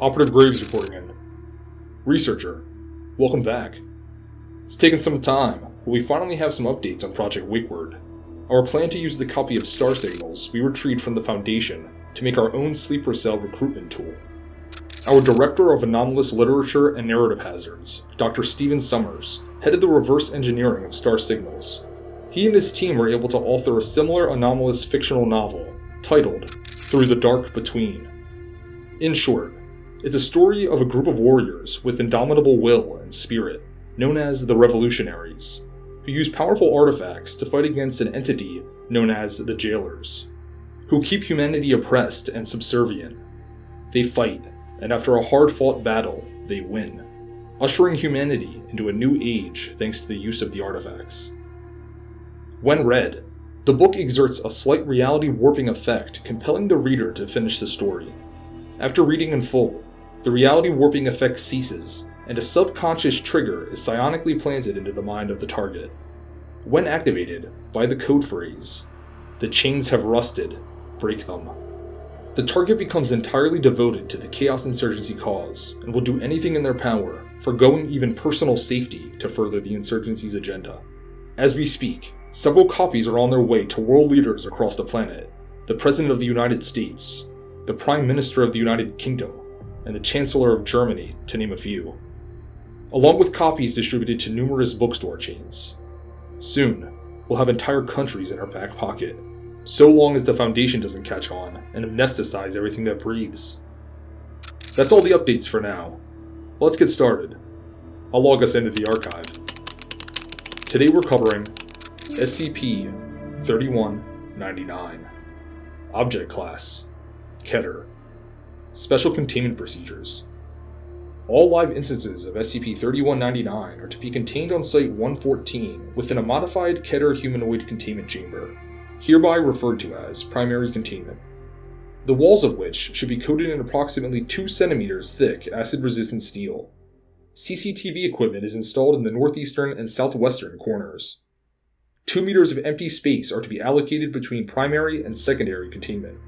Operative Graves reporting in. Researcher, welcome back. It's taken some time, but we finally have some updates on Project Wakeward. Our plan to use the copy of star signals we retrieved from the Foundation to make our own sleeper cell recruitment tool. Our Director of Anomalous Literature and Narrative Hazards, Dr. Stephen Summers, headed the reverse engineering of star signals. He and his team were able to author a similar anomalous fictional novel, titled Through the Dark Between. In short, it's a story of a group of warriors with indomitable will and spirit, known as the Revolutionaries, who use powerful artifacts to fight against an entity known as the Jailers, who keep humanity oppressed and subservient. They fight, and after a hard-fought battle, they win, ushering humanity into a new age thanks to the use of the artifacts. When read, the book exerts a slight reality warping effect, compelling the reader to finish the story. After reading in full, the reality warping effect ceases, and a subconscious trigger is psionically planted into the mind of the target. When activated by the code phrase, "The chains have rusted, break them," the target becomes entirely devoted to the Chaos Insurgency cause and will do anything in their power, forgoing even personal safety, to further the Insurgency's agenda. As we speak, several copies are on their way to world leaders across the planet, the President of the United States, the Prime Minister of the United Kingdom, and the Chancellor of Germany, to name a few, along with copies distributed to numerous bookstore chains. Soon, we'll have entire countries in our back pocket, so long as the Foundation doesn't catch on and amnesticize everything that breathes. That's all the updates for now. Let's get started. I'll log us into the archive. Today we're covering SCP-3199. Object Class Keter. Special Containment Procedures. All live instances of SCP-3199 are to be contained on Site-114 within a modified Keter humanoid containment chamber, hereby referred to as Primary Containment, the walls of which should be coated in approximately 2 cm thick acid-resistant steel. CCTV equipment is installed in the northeastern and southwestern corners. 2 meters of empty space are to be allocated between primary and secondary containment.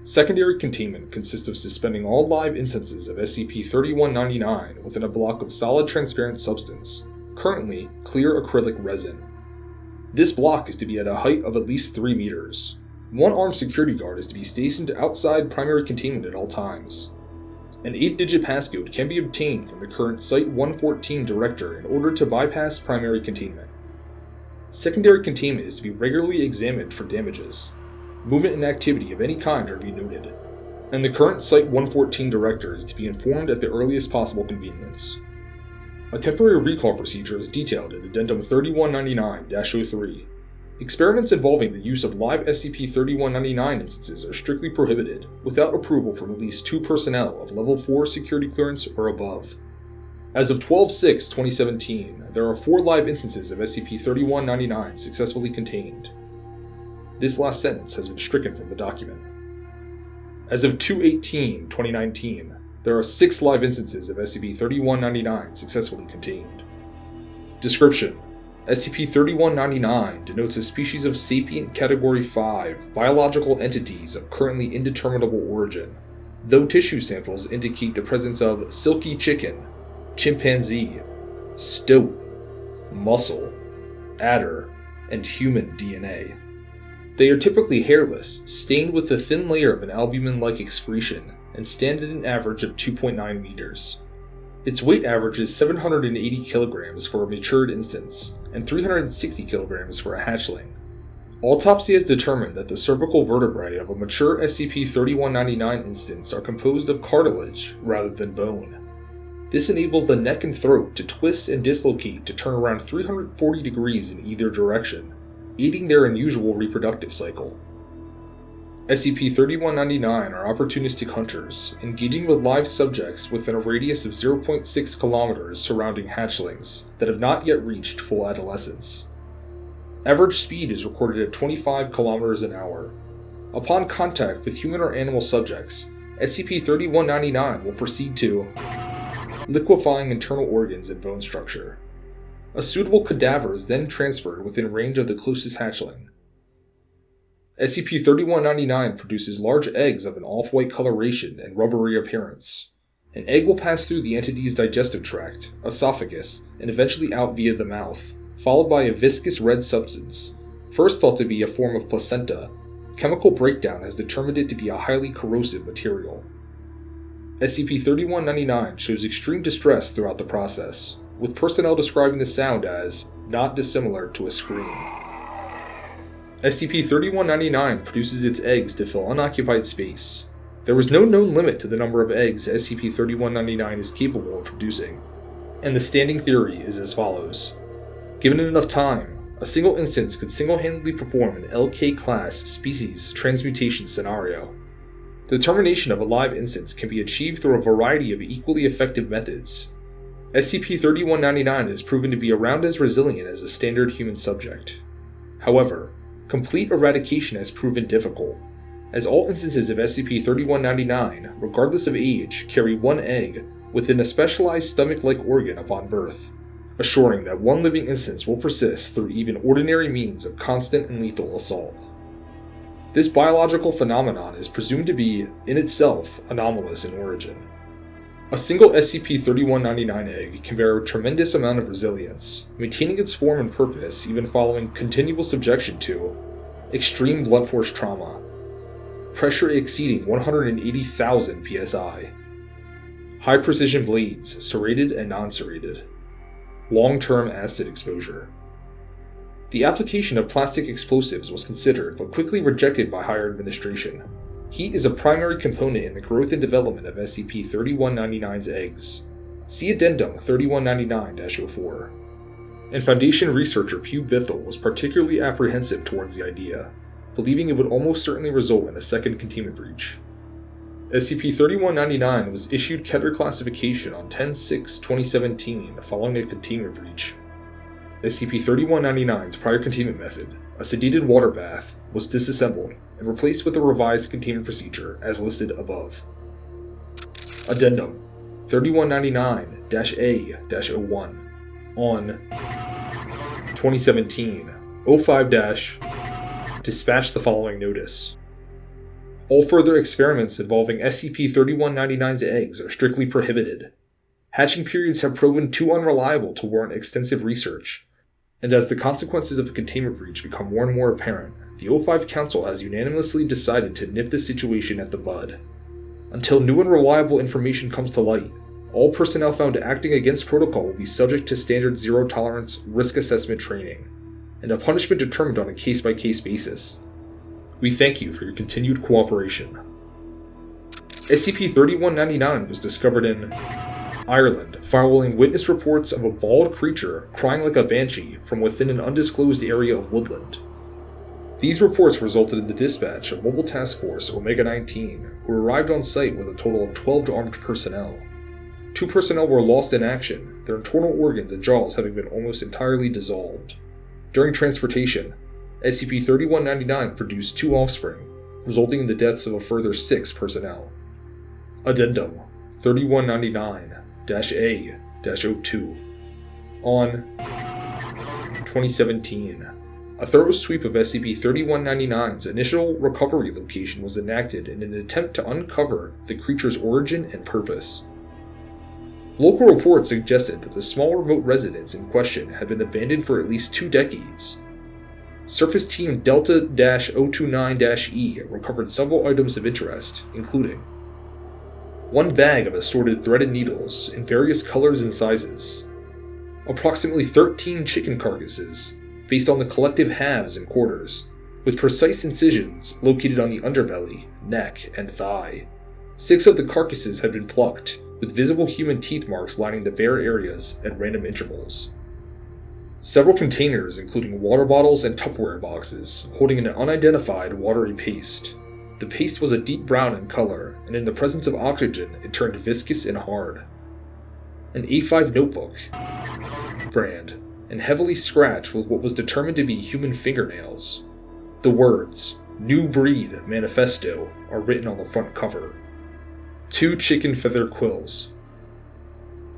Secondary containment consists of suspending all live instances of SCP-3199 within a block of solid transparent substance, currently clear acrylic resin. This block is to be at a height of at least 3 meters. One armed security guard is to be stationed outside primary containment at all times. An 8-digit passcode can be obtained from the current Site-114 director in order to bypass primary containment. Secondary containment is to be regularly examined for damages. Movement and activity of any kind are to be noted, and the current Site-114 director is to be informed at the earliest possible convenience. A temporary recall procedure is detailed in Addendum 3199-03. Experiments involving the use of live SCP-3199 instances are strictly prohibited, without approval from at least 2 personnel of Level 4 security clearance or above. As of 12/6/2017, there are 4 live instances of SCP-3199 successfully contained. This last sentence has been stricken from the document. As of 2/18/2019, there are 6 live instances of SCP-3199 successfully contained. Description: SCP-3199 denotes a species of sapient Category 5 biological entities of currently indeterminable origin, though tissue samples indicate the presence of silky chicken, chimpanzee, stoat, mussel, adder, and human DNA. They are typically hairless, stained with a thin layer of an albumin-like excretion, and stand at an average of 2.9 meters. Its weight averages 780 kilograms for a matured instance, and 360 kilograms for a hatchling. Autopsy has determined that the cervical vertebrae of a mature SCP-3199 instance are composed of cartilage rather than bone. This enables the neck and throat to twist and dislocate to turn around 340 degrees in either direction, aiding their unusual reproductive cycle. SCP-3199 are opportunistic hunters, engaging with live subjects within a radius of 0.6 kilometers surrounding hatchlings that have not yet reached full adolescence. Average speed is recorded at 25 kilometers an hour. Upon contact with human or animal subjects, SCP-3199 will proceed to liquefying internal organs and bone structure. A suitable cadaver is then transferred within range of the closest hatchling. SCP-3199 produces large eggs of an off-white coloration and rubbery appearance. An egg will pass through the entity's digestive tract, esophagus, and eventually out via the mouth, followed by a viscous red substance. First thought to be a form of placenta, chemical breakdown has determined it to be a highly corrosive material. SCP-3199 shows extreme distress throughout the process, with personnel describing the sound as not dissimilar to a scream. SCP-3199 produces its eggs to fill unoccupied space. There was no known limit to the number of eggs SCP-3199 is capable of producing, and the standing theory is as follows. Given enough time, a single instance could single-handedly perform an LK-class species transmutation scenario. The determination of a live instance can be achieved through a variety of equally effective methods. SCP-3199 is proven to be around as resilient as a standard human subject. However, complete eradication has proven difficult, as all instances of SCP-3199, regardless of age, carry one egg within a specialized stomach-like organ upon birth, assuring that one living instance will persist through even ordinary means of constant and lethal assault. This biological phenomenon is presumed to be, in itself, anomalous in origin. A single SCP-3199 egg can bear a tremendous amount of resilience, maintaining its form and purpose even following continual subjection to extreme blunt force trauma, pressure exceeding 180,000 psi, high precision blades, serrated and non-serrated, long-term acid exposure. The application of plastic explosives was considered but quickly rejected by higher administration. Heat is a primary component in the growth and development of SCP-3199's eggs. See Addendum 3199-04. And Foundation researcher Pew Bithell was particularly apprehensive towards the idea, believing it would almost certainly result in a second containment breach. SCP-3199 was issued Keter classification on 10/6/2017 following a containment breach. SCP-3199's prior containment method, a sedated water bath, was disassembled and replaced with a revised containment procedure as listed above. Addendum 3199-A-01 on 2017-05- dispatch the following notice. All further experiments involving SCP-3199's eggs are strictly prohibited. Hatching periods have proven too unreliable to warrant extensive research, and as the consequences of a containment breach become more and more apparent, the O5 Council has unanimously decided to nip the situation at the bud. Until new and reliable information comes to light, all personnel found acting against protocol will be subject to standard zero-tolerance risk assessment training, and a punishment determined on a case-by-case basis. We thank you for your continued cooperation. SCP-3199 was discovered in Ireland, following witness reports of a bald creature crying like a banshee from within an undisclosed area of woodland. These reports resulted in the dispatch of Mobile Task Force Omega-19, who arrived on site with a total of 12 armed personnel. 2 personnel were lost in action, their internal organs and jaws having been almost entirely dissolved. During transportation, SCP-3199 produced 2 offspring, resulting in the deaths of a further 6 personnel. Addendum 3199-A-02 on 2017. A thorough sweep of SCP-3199's initial recovery location was enacted in an attempt to uncover the creature's origin and purpose. Local reports suggested that the small remote residence in question had been abandoned for at least 2 decades. Surface Team Delta-029-E recovered several items of interest, including 1 bag of assorted threaded needles in various colors and sizes, approximately 13 chicken carcasses, based on the collective halves and quarters, with precise incisions located on the underbelly, neck, and thigh. 6 of the carcasses had been plucked, with visible human teeth marks lining the bare areas at random intervals. Several containers, including water bottles and Tupperware boxes, holding an unidentified watery paste. The paste was a deep brown in color, and in the presence of oxygen, it turned viscous and hard. An A5 notebook brand, and heavily scratched with what was determined to be human fingernails. The words, "New Breed Manifesto," are written on the front cover. 2 chicken feather quills.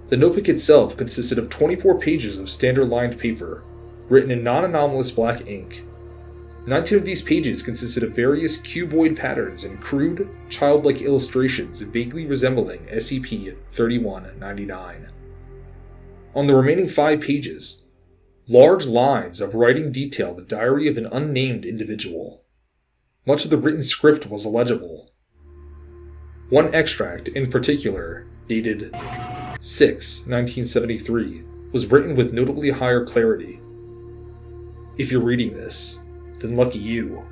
The notebook itself consisted of 24 pages of standard lined paper, written in non-anomalous black ink. 19 of these pages consisted of various cuboid patterns and crude, childlike illustrations vaguely resembling SCP-3199. On the remaining 5 pages, large lines of writing detail the diary of an unnamed individual. Much of the written script was illegible. One extract, in particular, dated 6/1973, was written with notably higher clarity. If you're reading this, then lucky you.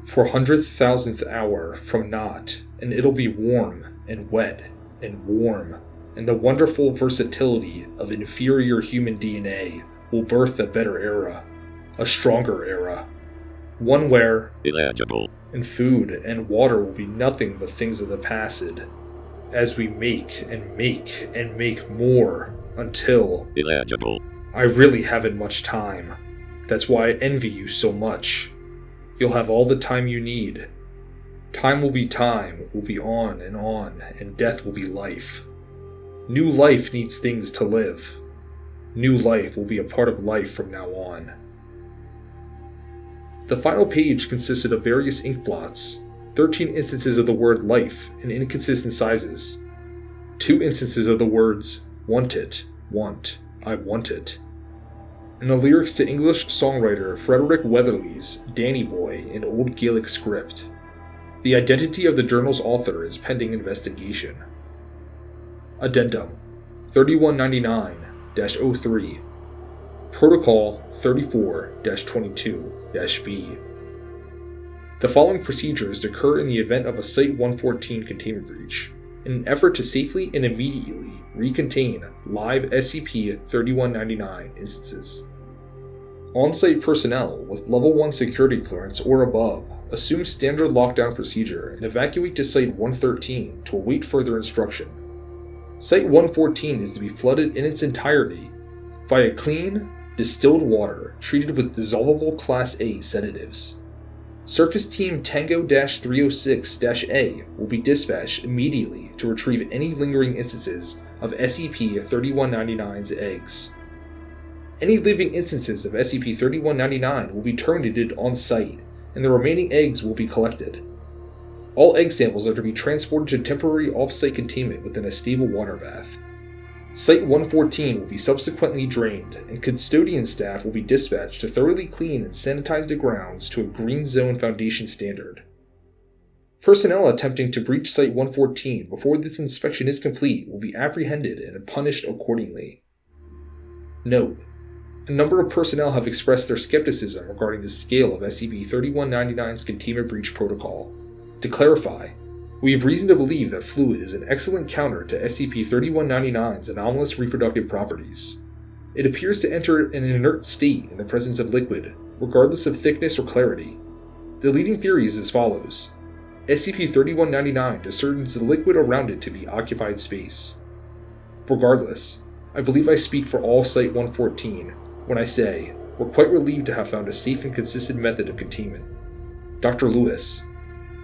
400,000th hour from not, and it'll be warm and wet and warm, and the wonderful versatility of inferior human DNA will birth a better era, a stronger era, one where illegible and food and water will be nothing but things of the past, as we make and make and make more until illegible. I really haven't much time. That's why I envy you so much. You'll have all the time you need. Time will be on, and death will be life. New life needs things to live. New life will be a part of life from now on. The final page consisted of various ink blots, 13 instances of the word life in inconsistent sizes, 2 instances of the words want it, want, I want it, and the lyrics to English songwriter Frederick Weatherly's Danny Boy in Old Gaelic script. The identity of the journal's author is pending investigation. Addendum 3199-03 Protocol 34-22-B. The following procedures occur in the event of a Site-114 containment breach, in an effort to safely and immediately recontain live SCP-3199 instances. On-site personnel with Level 1 security clearance or above assume standard lockdown procedure and evacuate to Site-113 to await further instruction. Site-114 is to be flooded in its entirety via clean, distilled water treated with dissolvable Class A sedatives. Surface Team Tango-306-A will be dispatched immediately to retrieve any lingering instances of SCP-3199's eggs. Any living instances of SCP-3199 will be terminated on site, and the remaining eggs will be collected. All egg samples are to be transported to temporary off-site containment within a stable water bath. Site-114 will be subsequently drained, and custodian staff will be dispatched to thoroughly clean and sanitize the grounds to a Green Zone Foundation standard. Personnel attempting to breach Site-114 before this inspection is complete will be apprehended and punished accordingly. Note: a number of personnel have expressed their skepticism regarding the scale of SCP-3199's containment breach protocol. To clarify, we have reason to believe that fluid is an excellent counter to SCP-3199's anomalous reproductive properties. It appears to enter in an inert state in the presence of liquid, regardless of thickness or clarity. The leading theory is as follows: SCP-3199 discerns the liquid around it to be occupied space. Regardless, I believe I speak for all Site-114 when I say we're quite relieved to have found a safe and consistent method of containment. Dr. Lewis,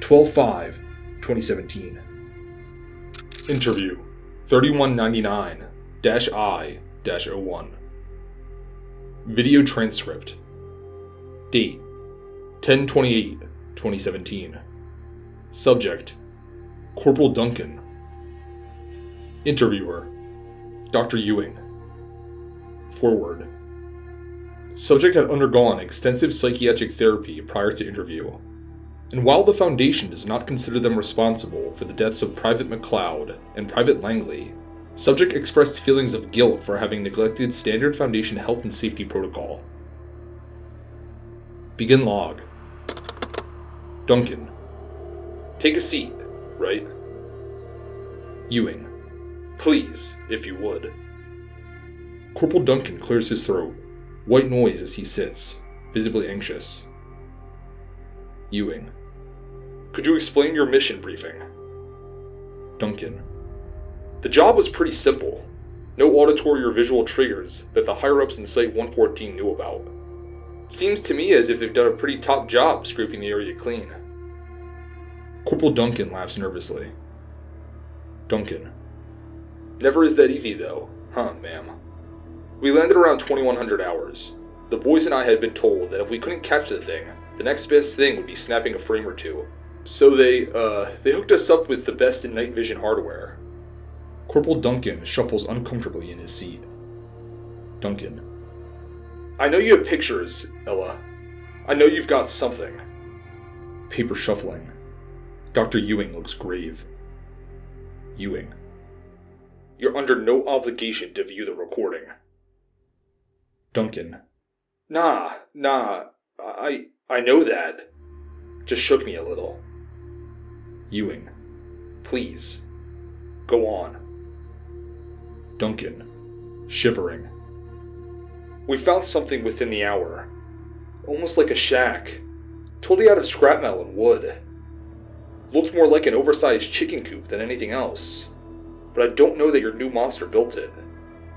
12/5/2017. Interview 3199-I-01. Video transcript. Date 10/28/2017. Subject: Corporal Duncan. Interviewer: Dr. Ewing. Forward. Subject had undergone extensive psychiatric therapy prior to interview, and while the Foundation does not consider them responsible for the deaths of Private McLeod and Private Langley, subject expressed feelings of guilt for having neglected standard Foundation health and safety protocol. Begin log. Duncan: take a seat, right? Ewing: please, if you would. Corporal Duncan clears his throat, white noise as he sits, visibly anxious. Ewing: could you explain your mission briefing? Duncan: the job was pretty simple. No auditory or visual triggers that the higher-ups in Site-114 knew about. Seems to me as if they've done a pretty top job scraping the area clean. Corporal Duncan laughs nervously. Duncan: never is that easy though, huh, ma'am? We landed around 2100 hours. The boys and I had been told that if we couldn't catch the thing, The next best thing would be snapping a frame or two. So they hooked us up with the best in night vision hardware. Corporal Duncan shuffles uncomfortably in his seat. Duncan. I know you have pictures, Ella. I know you've got something. Paper shuffling. Dr. Ewing looks grave. Ewing. You're under no obligation to view the recording. Duncan. Nah, I know that. Just shook me a little. Ewing. Please. Go on. Duncan. Shivering. We found something within the hour. Almost like a shack. Totally out of scrap metal and wood. Looked more like an oversized chicken coop than anything else. But I don't know that your new monster built it.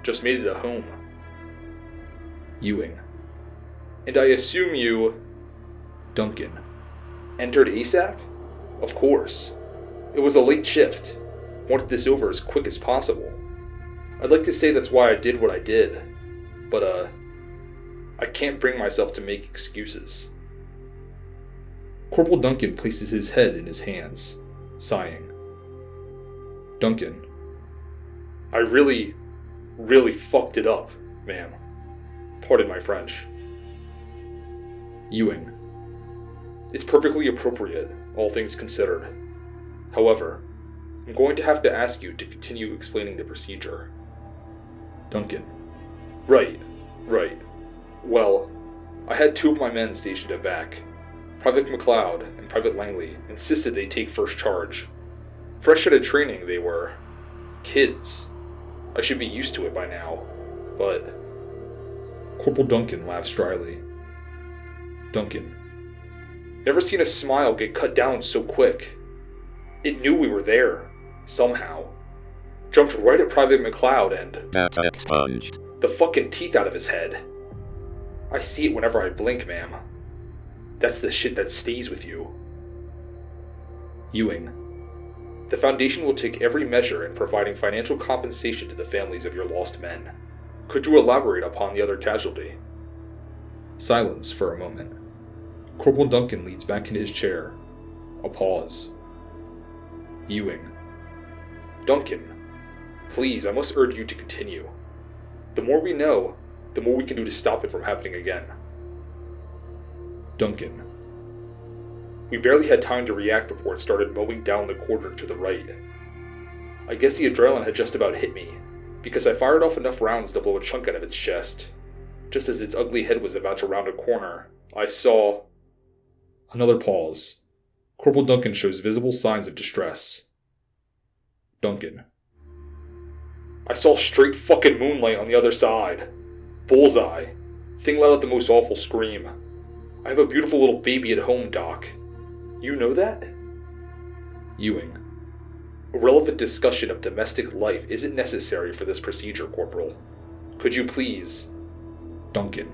Just made it a home. Ewing. And I assume you... Duncan. Entered ASAP? Of course. It was a late shift. Wanted this over as quick as possible. I'd like to say that's why I did what I did. But, I can't bring myself to make excuses. Corporal Duncan places his head in his hands, sighing. Duncan. I really fucked it up, ma'am. Pardon my French. Ewing. It's perfectly appropriate, all things considered. However, I'm going to have to ask you to continue explaining the procedure. Duncan. Right. Well, I had two of my men stationed at back. Private McLeod and Private Langley insisted they take first charge. Fresh out of training, they were. Kids. I should be used to it by now, but... Corporal Duncan laughs dryly. Duncan. Never seen a smile get cut down so quick. It knew we were there, somehow. Jumped right at Private McLeod and... Data expunged. The fucking teeth out of his head. I see it whenever I blink, ma'am. That's the shit that stays with you. Ewing. The Foundation will take every measure in providing financial compensation to the families of your lost men. Could you elaborate upon the other casualty? Silence for a moment. Corporal Duncan leans back in his chair. A pause. Ewing. Duncan, please, I must urge you to continue. The more we know, the more we can do to stop it from happening again. Duncan. We barely had time to react before it started mowing down the corridor to the right. I guess the adrenaline had just about hit me, because I fired off enough rounds to blow a chunk out of its chest. Just as its ugly head was about to round a corner, I saw... Another pause. Corporal Duncan shows visible signs of distress. Duncan. I saw straight fucking moonlight on the other side. Bullseye. Thing let out the most awful scream. I have a beautiful little baby at home, Doc. You know that? Ewing. A relevant discussion of domestic life isn't necessary for this procedure, Corporal. Could you please... Duncan.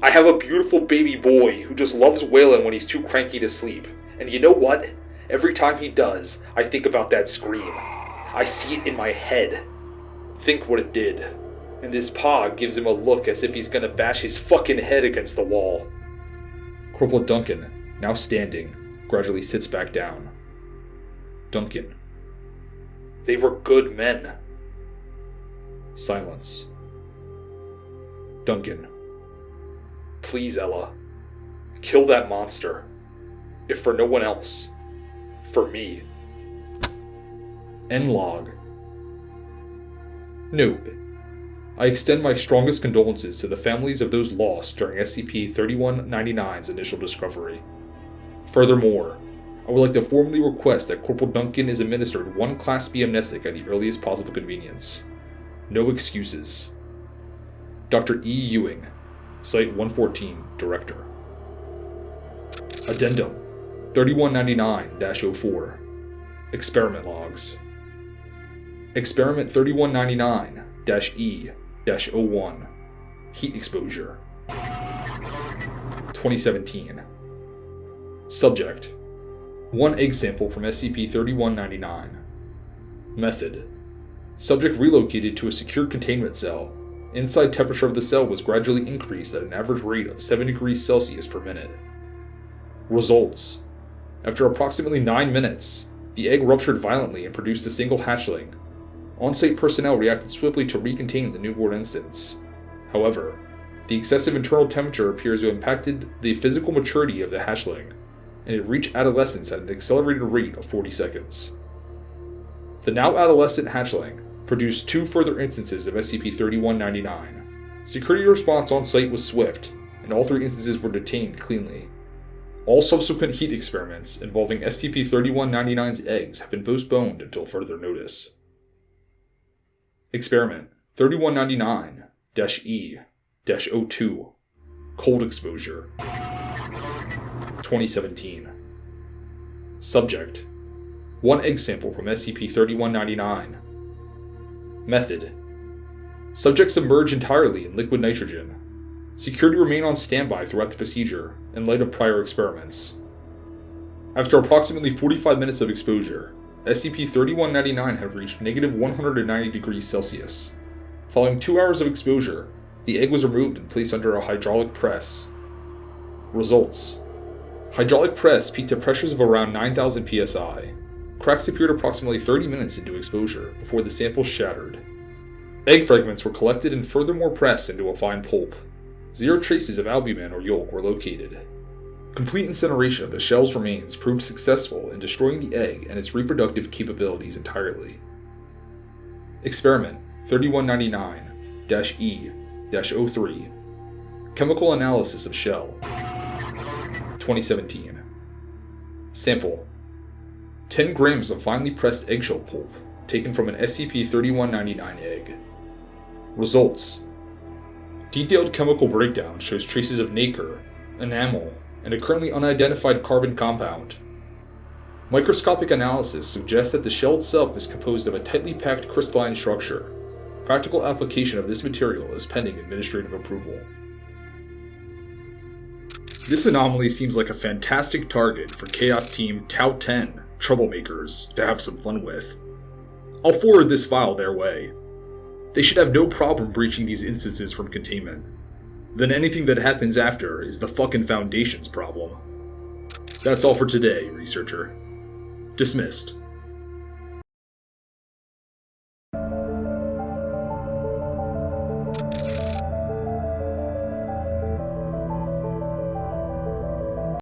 I have a beautiful baby boy who just loves wailing when he's too cranky to sleep. And you know what? Every time he does, I think about that scream. I see it in my head. Think what it did. And his paw gives him a look as if he's gonna bash his fucking head against the wall. Corporal Duncan, now standing, gradually sits back down. Duncan. They were good men. Silence. Duncan. Please, Ella. Kill that monster. If for no one else. For me. End log. Note. I extend my strongest condolences to the families of those lost during SCP-3199's initial discovery. Furthermore, I would like to formally request that Corporal Duncan is administered one Class B amnestic at the earliest possible convenience. No excuses. Dr. E. Ewing, Site 114, Director. Addendum 3199-04. Experiment Logs. Experiment 3199-E-01. Heat Exposure. 2017. Subject: 1 egg sample from SCP-3199. Method: subject relocated to a secure containment cell. Inside temperature of the cell was gradually increased at an average rate of 7 degrees Celsius per minute. Results. After approximately 9 minutes, the egg ruptured violently and produced a single hatchling. On-site personnel reacted swiftly to recontain the newborn infants. However, the excessive internal temperature appears to have impacted the physical maturity of the hatchling, and it reached adolescence at an accelerated rate of 40 seconds. The now adolescent hatchling produced 2 further instances of SCP-3199. Security response on site was swift, and all 3 instances were detained cleanly. All subsequent heat experiments involving SCP-3199's eggs have been postponed until further notice. Experiment 3199-E-02 Cold Exposure 2017. Subject: 1 egg sample from SCP-3199. Method: subject submerge entirely in liquid nitrogen. Security remain on standby throughout the procedure, in light of prior experiments. After approximately 45 minutes of exposure, SCP-3199 had reached -190 degrees Celsius. Following 2 hours of exposure, the egg was removed and placed under a hydraulic press. Results: hydraulic press peaked at pressures of around 9,000 psi. Cracks appeared approximately 30 minutes into exposure before the sample shattered. Egg fragments were collected and furthermore pressed into a fine pulp. 0 traces of albumin or yolk were located. Complete incineration of the shell's remains proved successful in destroying the egg and its reproductive capabilities entirely. Experiment 3199-E-03 Chemical analysis of shell 2017. Sample: 10 grams of finely pressed eggshell pulp taken from an SCP-3199 egg. Results: detailed chemical breakdown shows traces of nacre, enamel, and a currently unidentified carbon compound. Microscopic analysis suggests that the shell itself is composed of a tightly packed crystalline structure. Practical application of this material is pending administrative approval. This anomaly seems like a fantastic target for Chaos Team Tau 10 troublemakers to have some fun with. I'll forward this file their way. They should have no problem breaching these instances from containment. Then anything that happens after is the fucking Foundation's problem. That's all for today, researcher. Dismissed.